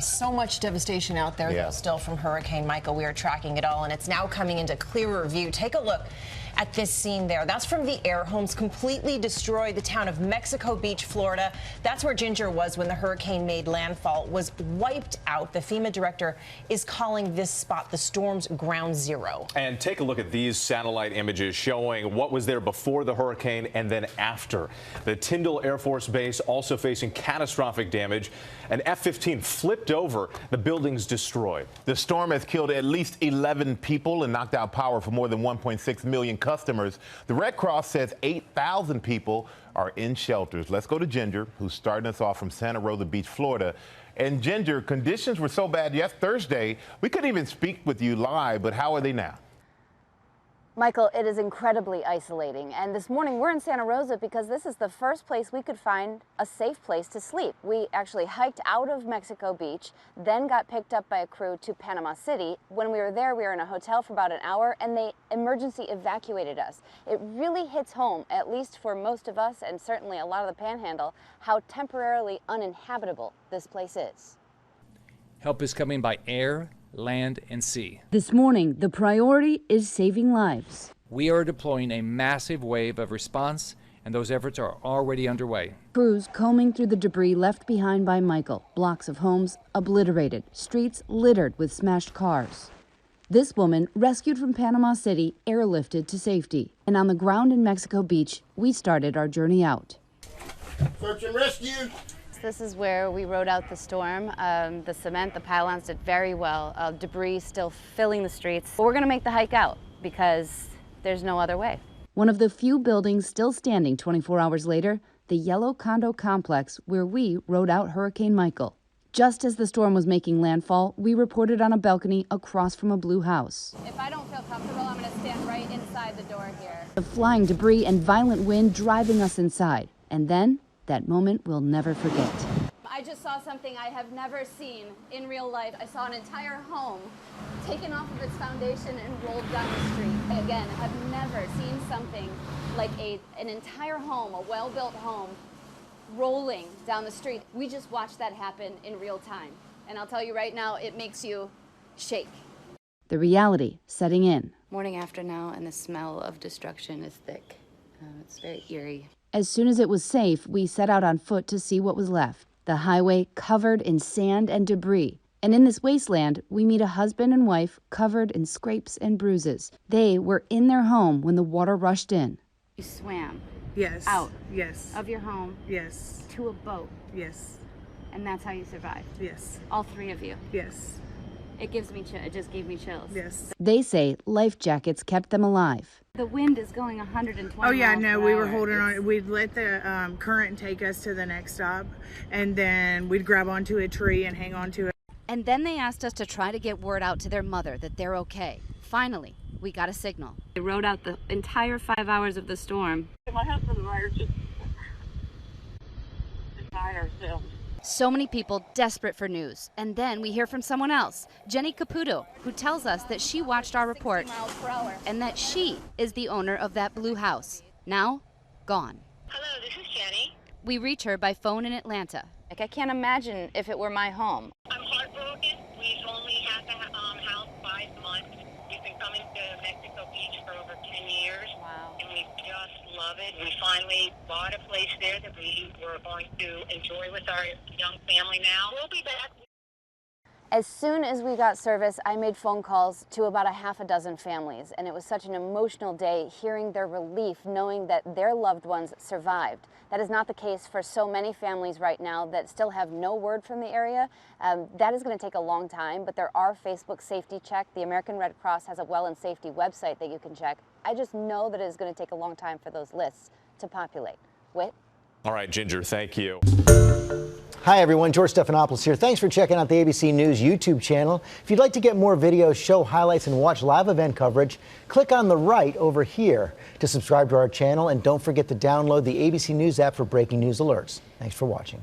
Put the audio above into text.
So much devastation out there, though, still from Hurricane Michael. We are tracking it all, and it's now coming into clearer view. Take a look at this scene there. That's from the air. Homes completely destroyed. The town of Mexico Beach, Florida. That's where Ginger was when the hurricane made landfall. Was wiped out. The FEMA director is calling this spot the storm's ground zero. And take a look at these satellite images showing what was there before the hurricane and then after. The Tyndall Air Force Base also facing catastrophic damage. An F-15 flipped over. The building's destroyed. The storm has killed at least 11 people and knocked out power for more than 1.6 million customers. The Red Cross says 8,000 people are in shelters. Let's go to Ginger, who's starting us off from Santa Rosa Beach, Florida. And Ginger, conditions were so bad Thursday, we couldn't even speak with you live, but how are they now? Michael, it is incredibly isolating, and this morning we're in Santa Rosa because this is the first place we could find a safe place to sleep. We actually hiked out of Mexico Beach, then got picked up by a crew to Panama City. When we were there, we were in a hotel for about an hour, and they emergency evacuated us. It really hits home, at least for most of us, and certainly a lot of the Panhandle, how temporarily uninhabitable this place is. Help is coming by air, land, and sea. This morning, the priority is saving lives. We are deploying a massive wave of response, and those efforts are already underway. Crews combing through the debris left behind by Michael. Blocks of homes obliterated, streets littered with smashed cars. This woman, rescued from Panama City, airlifted to safety. And on the ground in Mexico Beach, we started our journey out. Search and rescue. This is where we rode out the storm. The cement, the pylons did very well. Debris still filling the streets. But we're going to make the hike out because there's no other way. One of the few buildings still standing 24 hours later, the yellow condo complex where we rode out Hurricane Michael. Just as the storm was making landfall, we reported on a balcony across from a blue house. If I don't feel comfortable, I'm going to stand right inside the door here. The flying debris and violent wind driving us inside. And then, that moment we'll never forget. I just saw something I have never seen in real life. I saw an entire home taken off of its foundation and rolled down the street. Again, I have never seen something like an entire home, a well-built home, rolling down the street. We just watched that happen in real time. And I'll tell you right now, it makes you shake. The reality setting in. Morning after now, and the smell of destruction is thick. It's very eerie. As soon as it was safe, we set out on foot to see what was left. The highway covered in sand and debris. And in this wasteland, we meet a husband and wife covered in scrapes and bruises. They were in their home when the water rushed in. You swam. Yes. Out. Yes. Of your home. Yes. To a boat. Yes. And that's how you survived. Yes. All three of you. Yes. It just gave me chills. Yes. They say life jackets kept them alive. The wind is going 120 Oh yeah, miles no, per we were hour. holding on. We'd let the current take us to the next stop, and then we'd grab onto a tree and hang on to it. And then they asked us to try to get word out to their mother that they're okay. Finally, we got a signal. They rode out the entire 5 hours of the storm. My husband and I are just beside ourselves. So many people desperate for news. And then we hear from someone else, Jenny Caputo, who tells us that she watched our report and that she is the owner of that blue house. Now, gone. Hello, this is Jenny. We reach her by phone in Atlanta. I can't imagine if it were my home. I'm heartbroken. We've only had the house 5 months. We've been coming to Mexico Beach for over 10 years. Wow. And we just love it. We finally bought a place there that we were going to enjoy with our young family now. We'll be back. As soon as we got service, I made phone calls to about a half a dozen families, and it was such an emotional day hearing their relief knowing that their loved ones survived. That is not the case for so many families right now that still have no word from the area. That is going to take a long time, but there are Facebook safety checks. The American Red Cross has a well and safety website that you can check. I just know that it is going to take a long time for those lists to populate. Whit? All right, Ginger, thank you. Hi, everyone. George Stephanopoulos here. Thanks for checking out the ABC News YouTube channel. If you'd like to get more videos, show highlights, and watch live event coverage, click on the right over here to subscribe to our channel. And don't forget to download the ABC News app for breaking news alerts. Thanks for watching.